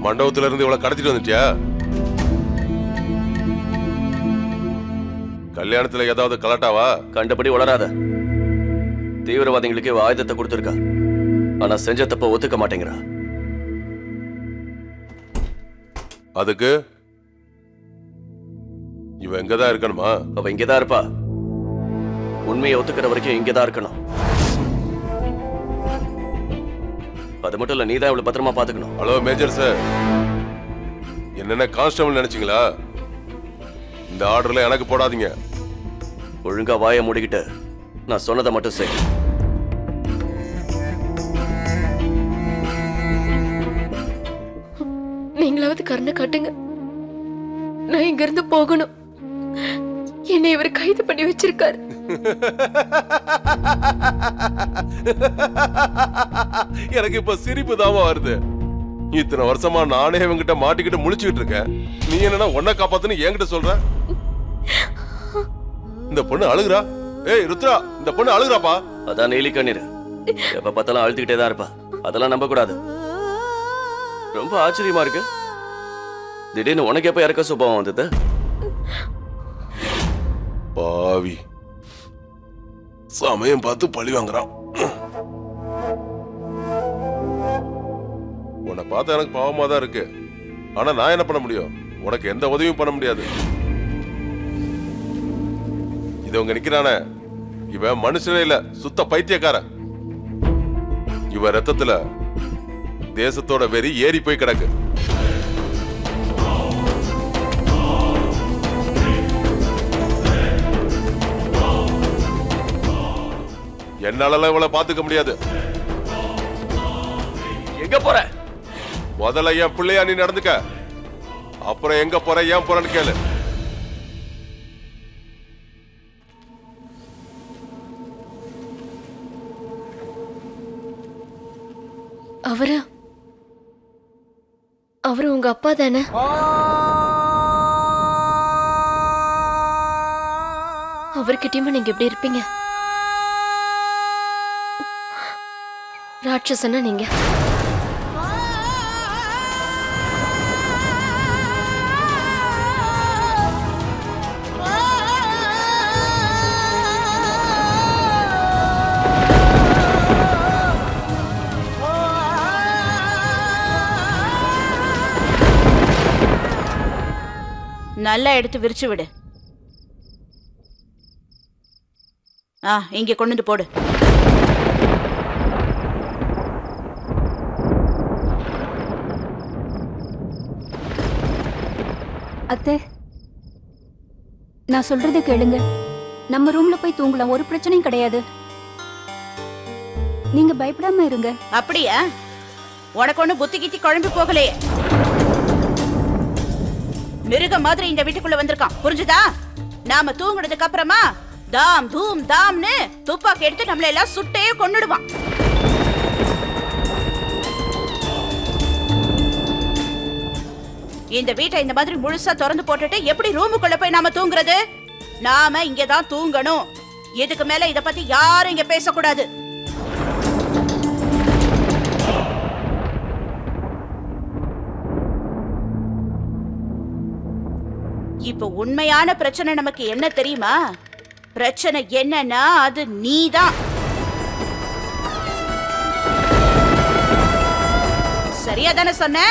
மண்டபத்துல இருந்து இவ்வளவு கடத்திட்டு வந்துட்டியா? கல்யாணத்துல ஏதாவது கலாட்டாவா? கண்டபடி வளராத. தீவிரவாதிகளுக்கு ஆயுதத்தை கொடுத்திருக்கா, ஆனா செஞ்ச தப்ப ஒத்துக்க மாட்டேங்கிறா. அதுக்கு இவ எங்கதான் இருக்கணுமா? அவ இங்கதான் இருப்பா. உண்மையை ஒத்துக்கிற வரைக்கும் இங்கதான் இருக்கணும். அது மட்டும் இல்ல, நீதான் இவ்வளவு பத்திரமா பாத்துக்கணும். ஹலோ மேஜர் சார், என்னென்ன கான்ஸ்டபிள் நினைச்சீங்களா? இந்த ஆர்டர்ல எனக்கு போடாதீங்க. ஒழுங்கா வாயை மூடிக்கிட்டு நான் சொன்னதை மட்டும் செய். நீங்களாவது கருணை காட்டுங்க. நான் இங்க இருந்து போகணும். என்னை இவர் கைது பண்ணி வச்சிருக்காரு. எனக்கு இப்ப சிரிப்பு தாமா வருது. இத்தனை வருஷமா நானே இவங்கிட்ட மாட்டிக்கிட்டு முழிச்சுக்கிட்டு இருக்கேன். நீ என்னன்னா உன்னை காப்பாத்துன்னு என்கிட்ட சொல்ற? இந்த பொண்ணு அழுகுறா. ஏய் ருத்ரா, இந்த பொண்ணு அழுகுறாப்பா. அதான் நீலி கண்ணீர். எப்ப பார்த்தாலும் அழுதுகிட்டே தான் இருப்பா. அதெல்லாம் நம்ப கூடாது. ரொம்ப ஆச்சரியமா இருக்கு. திடீர்னு உனக்கு எப்ப இறக்க சுபாவம் வந்தது? பாவி, சமயம் பார்த்து பழி வாங்குறான். உன்னை பார்த்தா எனக்கு பாவமா தான் இருக்கு. ஆனா நான் என்ன பண்ண முடியும்? உனக்கு எந்த உதவியும் பண்ண முடியாது. இது உங்க நிக்கிறானே, இவன் மனுஷனே இல்ல, சுத்த பைத்தியக்காரன். இவன் ரத்தத்துல தேசத்தோட வெறி ஏறி போய் கிடக்கு. என்னால இவளை பாத்துக்க முடியாது. எங்க போற? முதல்ல என் பிள்ளையா நீ நடந்துக்க, அப்புறம் எங்க போற ஏன் போறன்னு கேளு. அவரு உங்க அப்பா தானே? அவர்கிட்டயுமா நீங்க எப்படி இருப்பீங்க? ராட்சசனா நீங்க. நல்லா எடுத்து விரிச்சு விடு. இங்க கொண்டு வந்து போடு. அத்தை, நான் சொல்றதை கேளுங்க. நம்ம ரூம்ல போய் தூங்கலாம், ஒரு பிரச்சனையும் கிடையாது. நீங்க பயப்படாம இருங்க. அப்படியா? உனக்கு ஒண்ணு புத்தி கித்தி குழம்பு போகலையே. மிருகம் மாதிரி இந்த வீட்டுக்குள்ள வந்திருக்கான், புரிஞ்சுதா? நாம தூங்குனதுக்கு அப்புறமா தாம் தூம் தாம்னு துப்பாக்கி எடுத்து நம்மள எல்லாம் சுட்டே கொன்னுடுவான். இந்த வீட்டை இந்த மாதிரி முழுசா திறந்து போட்டுட்டு எப்படி ரூமுக்குள்ள போய் நாம தூங்குறது? நாம இங்கதான் தூங்கணும். இதுக்கு மேல இத பத்தி யாரும் இங்க பேசக்கூடாது. இப்ப உண்மையான பிரச்சனை நமக்கு என்ன தெரியுமா? பிரச்சனை என்னன்னா அது நீதான். சரியா தானே சொன்ன?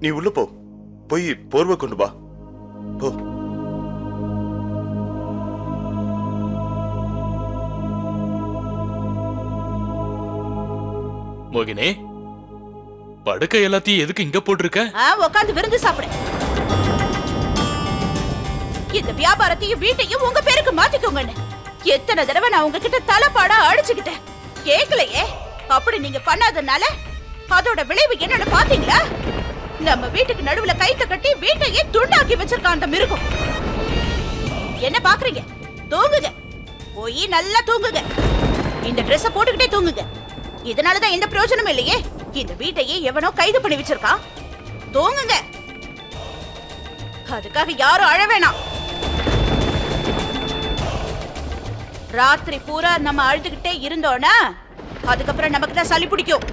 நீ உள்ள போ. போய் போர்வை கொண்டு வா. போ. மோகினே, படுக்கை எல்லாத்தையும் எதுக்கு இங்க போட்டிருக்க? உட்காந்து விருந்து சாப்பிடு. இந்த வியாபாரத்தையும் வீட்டையும் உங்க பேருக்கு மாத்திக்கோங்கன்னு எத்தனை தடவை நான் உங்ககிட்ட தலைப்பாடா அடிச்சுக்கிட்டேன், கேட்கலையே. அப்படி நீங்க பண்ணாதனால அதோட விளைவு என்னன்னு பாத்தீங்களா? நம்ம வீட்டுக்கு நடுவுல கைத்த கட்டி வீட்டையே துண்டாக்கி வச்சிருக்கான் அந்த மிருகம். என்ன பாக்குறீங்க? தூங்குங்க, போய் நல்லா தூங்குங்க. இந்த ட்ரெஸ்ஸ போட்டுக்கிட்டே தூங்குங்க. இதனாலதான் எந்த பிரயோஜனமும் இல்லையே. இந்த வீட்டையே எவனோ கைது பண்ணி வச்சிருக்கான். தூங்குங்க. அதுக்காக யாரும் அழ வேணாம். ராத்திரி பூரா நம்ம அழுதுகிட்டே இருந்தோம்னா அதுக்கப்புறம் நமக்கு தான் சளி பிடிக்கும்.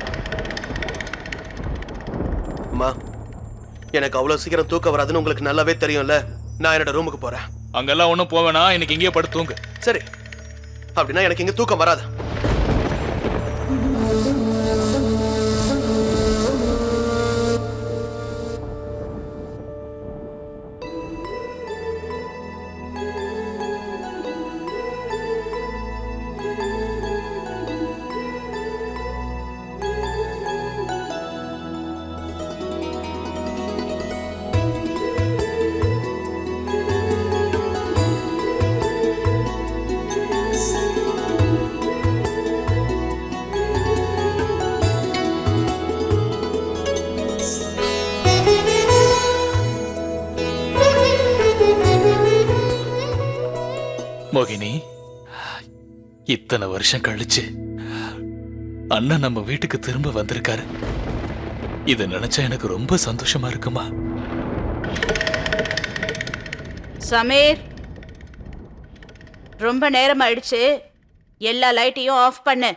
அம்மா, எனக்கு அவ்வளவு சீக்கிரம் தூக்கம் வராதுன்னு உங்களுக்கு நல்லாவே தெரியும்ல. நான் என்னோட ரூமுக்கு போறேன். அங்கெல்லாம் ஒண்ணும் போவேனா, இன்னைக்கு இங்கேயே படுத்து தூங்கு. சரி, அப்படின்னா எனக்கு இங்க தூக்கம் வராது. மோகினி, இத்தனை வருஷம் கழிச்சு அண்ணன் நம்ம வீட்டுக்கு திரும்ப வந்திருக்காரு. இத நினைச்சா எனக்கு ரொம்ப சந்தோஷமா இருக்குமா. சமீர், ரொம்ப நேரம் ஆயிடுச்சு, எல்லா லைட்டையும் ஆஃப் பண்ணு.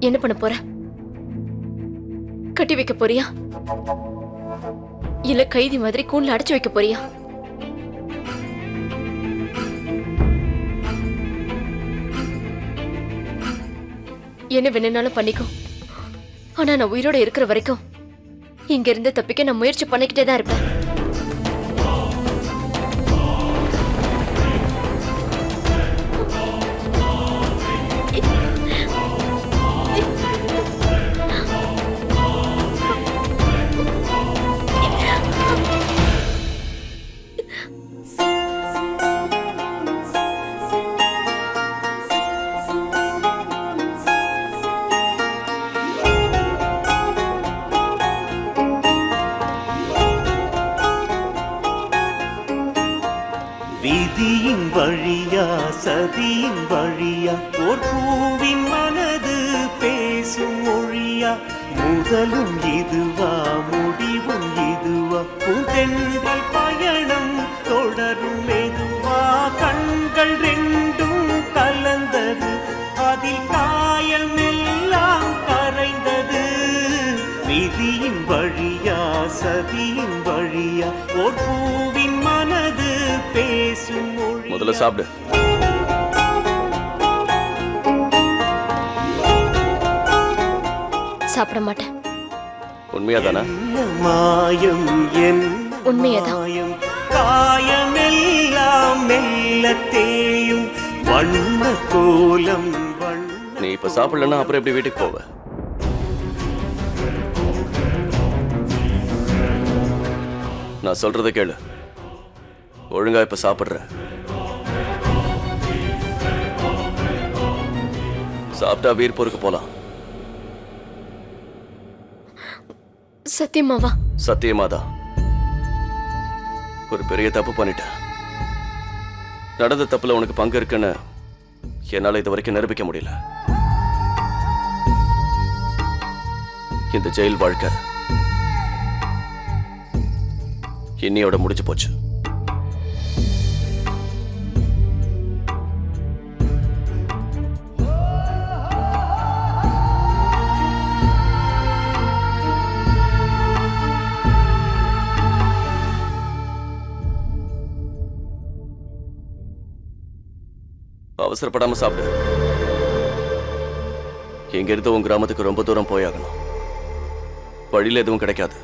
என்ன பண்ண போற? கட்டி வைக்க போறியா, இல்ல கைதி மாதிரி கூண்ல அடைச்சு வைக்க போறியா? என்ன வேணும்னாலும் பண்ணிக்கோ. ஆனா நான் உயிரோட இருக்கிற வரைக்கும் இங்க இருந்து தப்பிக்க நான் முயற்சி பண்ணிக்கிட்டே தான் இருப்பேன். விதியின் வழியா சதியின் வழியா ஓர் பூவின் மனது பேசும் மொழியா முதலும் இதுவா முடிவும் இதுவா புதென்றல் பயணம் தொடரும் மெதுவா கண்கள் ரெண்டும் கலந்தது அதில் காயம் எல்லாம் கரைந்தது விதியின் வழியா சதியின் வழியா ஓர் பூவின் மனது பேசும் மொழி. முதல்ல சாப்பிடு. சாப்பிட மாட்டேன். உண்மையாதானா? மாயம் உண்மையாதான். காயமெல்லாம் மெல்ல தேயும் வண்ண கோலம். நீ இப்ப சாப்பிடலன்னா அப்புறம் எப்படி வீட்டுக்கு போவ? நான் சொல்றத கேளு. ஒழுங்கா இப்ப சாப்பிடுற. சாப்பிட்டா வீர்பூருக்கு போலாம். சத்தியமாவா? சத்தியமாதான். ஒரு பெரிய தப்பு பண்ணிட்டேன். நடந்த தப்புல உனக்கு பங்கு இருக்குன்னு என்னால இது வரைக்கும் நிரூபிக்க முடியல. இந்த ஜெயில் வாழ்க்கை இன்னையோட முடிஞ்சு போச்சு. அவசரப்படாம சாப்பிடு. எங்க இருந்து உன் கிராமத்துக்கு ரொம்ப தூரம் போயாகணும். வழியில எதுவும் கிடைக்காது.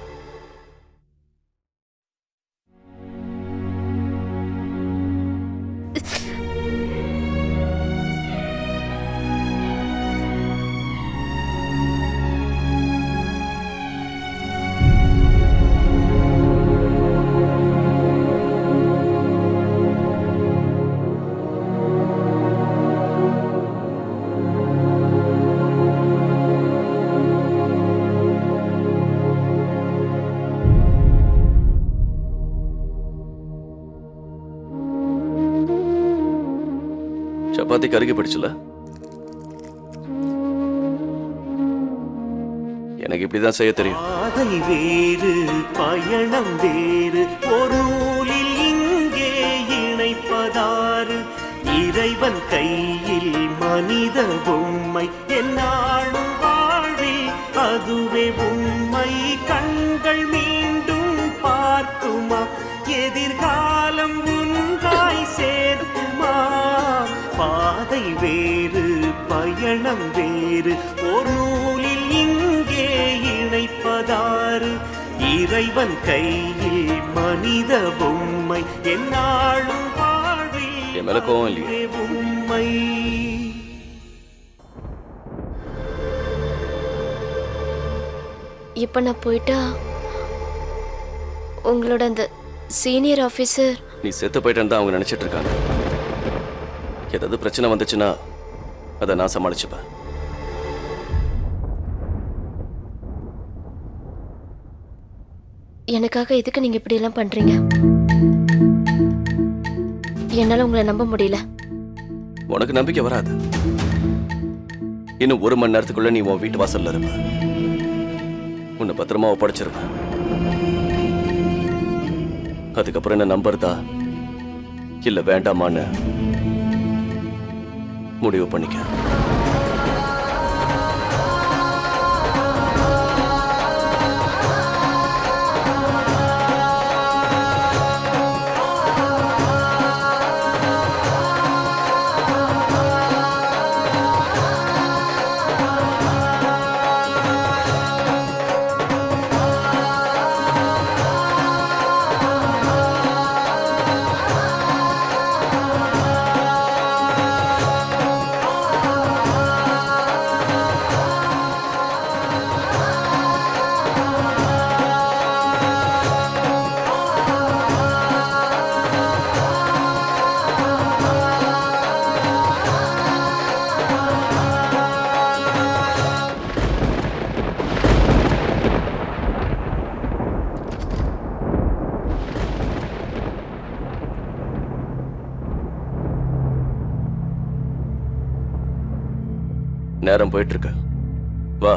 சப்பாத்தி கருகி பிடிச்சல. எனக்கு இப்படிதான் செய்ய தெரியும். பாதை வேறு பயணம் வேறு ஒரு நூலில் இங்கே இணைப்பதாறு இறைவன் கையில் மனித பொம்மை என்னாலும் வாழ்வில் அதுவே உண்மை. கண்கள் மீண்டும் பார்க்குமா எதிர்காலம் உண்டாய் சேர்க்குமா. பாதை வேறு பயணம் வேறு ஒரு நூலில் இங்கே இணைப்பதாறு இறைவன் கையில் மனித பொம்மை என்னாலும் என் மேல கோவம் இல்லையே? உண்மை. இப்ப நான் போயிட்டா உங்களோட அந்த சீனியர் ஆபீசர் நீ செத்து போயிட்டேன்னு தான் அவங்க நினைச்சிட்டு இருக்காங்க. ஏதாவது பிரச்சனை வந்துச்சுன்னா அதை நான் சமாளிச்சுப்பேன். எனக்காக எதுக்கு நீங்க இப்படி எல்லாம் பண்றீங்க? என்னால உங்களை நம்ப முடியல. உனக்கு நம்பிக்கை வராது. இன்னும் 1 மணி நேரத்துக்குள்ள நீ உன் வீட்டு வாசல்ல இருப்ப. உன்னை பத்திரமா ஒப்படைச்சிருப்ப. அதுக்கப்புறம் என்ன நம்புறதா இல்ல வேண்டாமான்னு முடிவு பண்ணிக்க. நேரம் போயிட்டு இருக்கு. வா.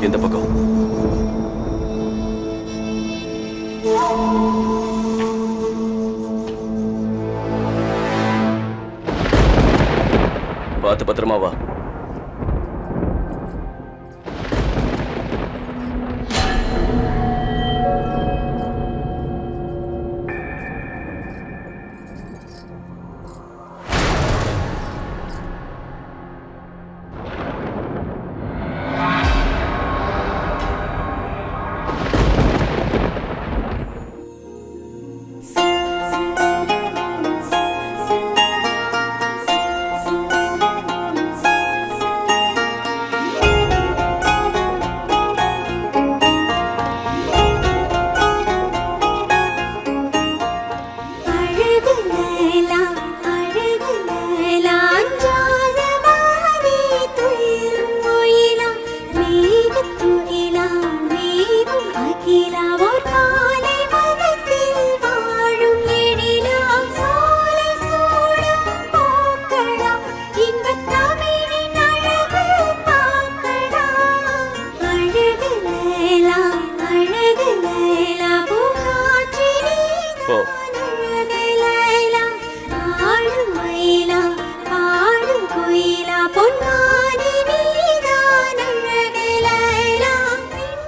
இந்த பக்கம். பார்த்து பத்திரமா வா.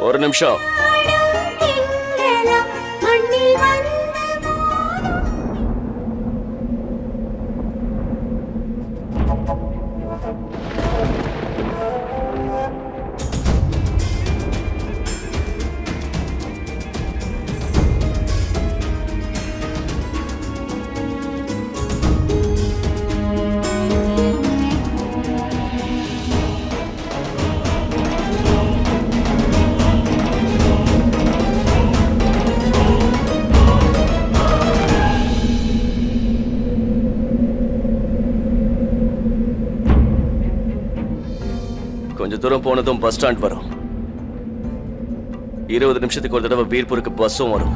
ஒரு நிமிஷம். கொஞ்சம் தூரம் போனதும் பஸ் ஸ்டாண்ட் வரும். 20 நிமிஷத்துக்கு ஒரு தடவை வீர்பூருக்கு பஸ்ஸும் வரும்.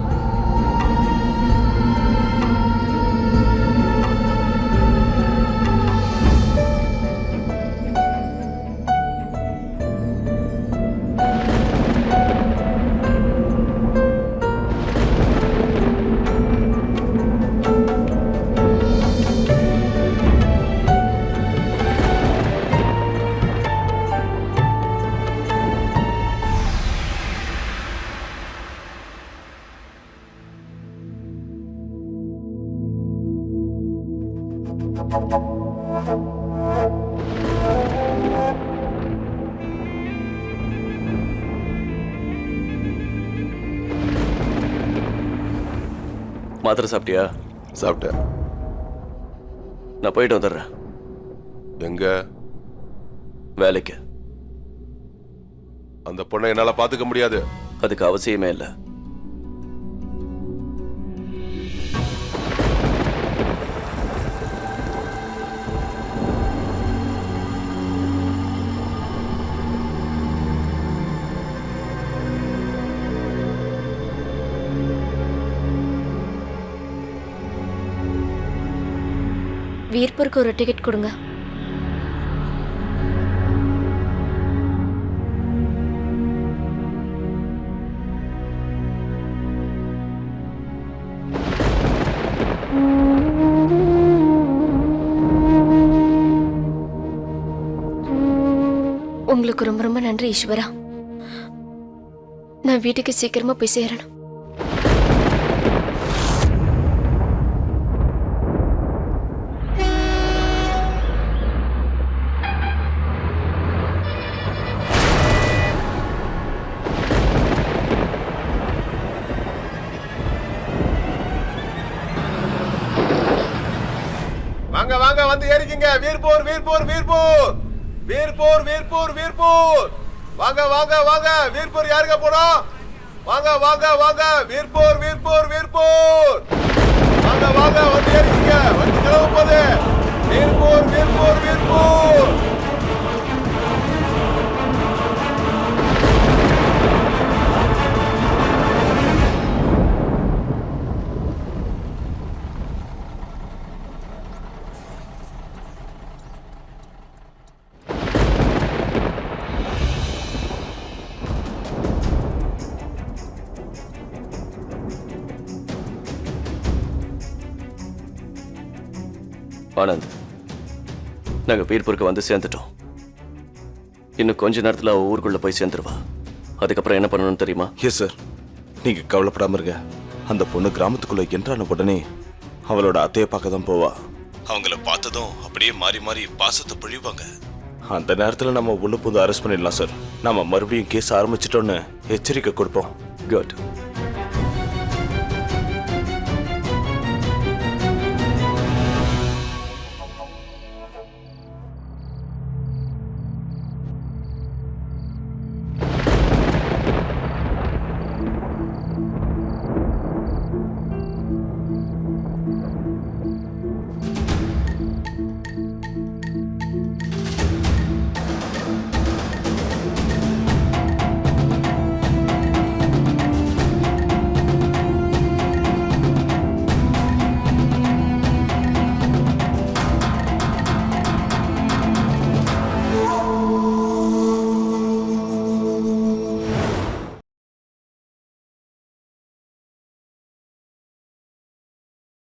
மாத்திரை சாப்பிட்டியா? சாப்பிட்டேன். நான் போயிட்டு வந்துடுறேன். எங்க? வேலைக்கு. அந்த பொண்ணை என்னால பாத்துக்க முடியாது. அதுக்கு அவசியமே இல்லை. வீர்பூருக்கு ஒரு டிக்கெட் கொடுங்க. உங்களுக்கு ரொம்ப ரொம்ப நன்றி ஈஸ்வரா. நான் வீட்டுக்கு சீக்கிரமா போய் சேரணும். வாங்க வாங்க வந்து ஏறிக்கங்க. வீர்பூர் வீர்பூர் வீர்பூர் வீர்பூர் வீர்பூர் வீர்பூர். வாங்க வாங்க வாங்க. வீர்பூர் யாருங்க போறோம்? வாங்க வாங்க வாங்க. வீர்பூர் வீர்பூர் வீர்பூர். வாங்க வாங்க வந்து ஏறிக்கங்க. வந்து கிளம்ப போகுது. வீர்பூர் வீர்பூர் வீர்பூர். ஆனந்த், நாங்க வீர்பூருக்கு வந்து சேர்ந்துட்டோம். இன்னும் கொஞ்ச நேரத்துல அவ ஊருக்குள்ள போய் சேர்ந்துருவா. அதுக்கப்புறம் என்ன பண்ணணும்னு தெரியுமா? எஸ் சார், நீங்க கவலைப்படாம இருங்க. அந்த பொண்ணு கிராமத்துக்குள்ள என்றான உடனே அவளோட அத்தையை பார்க்க தான் போவா. அவங்கள பார்த்ததும் அப்படியே மாறி மாறி பாசத்தை பொழிவாங்க. அந்த நேரத்துல நம்ம உள்ள புது அரெஸ்ட் பண்ணிடலாம் சார். நம்ம மறுபடியும் கேஸ் ஆரம்பிச்சிட்டோன்னு எச்சரிக்கை கொடுப்போம். குட்.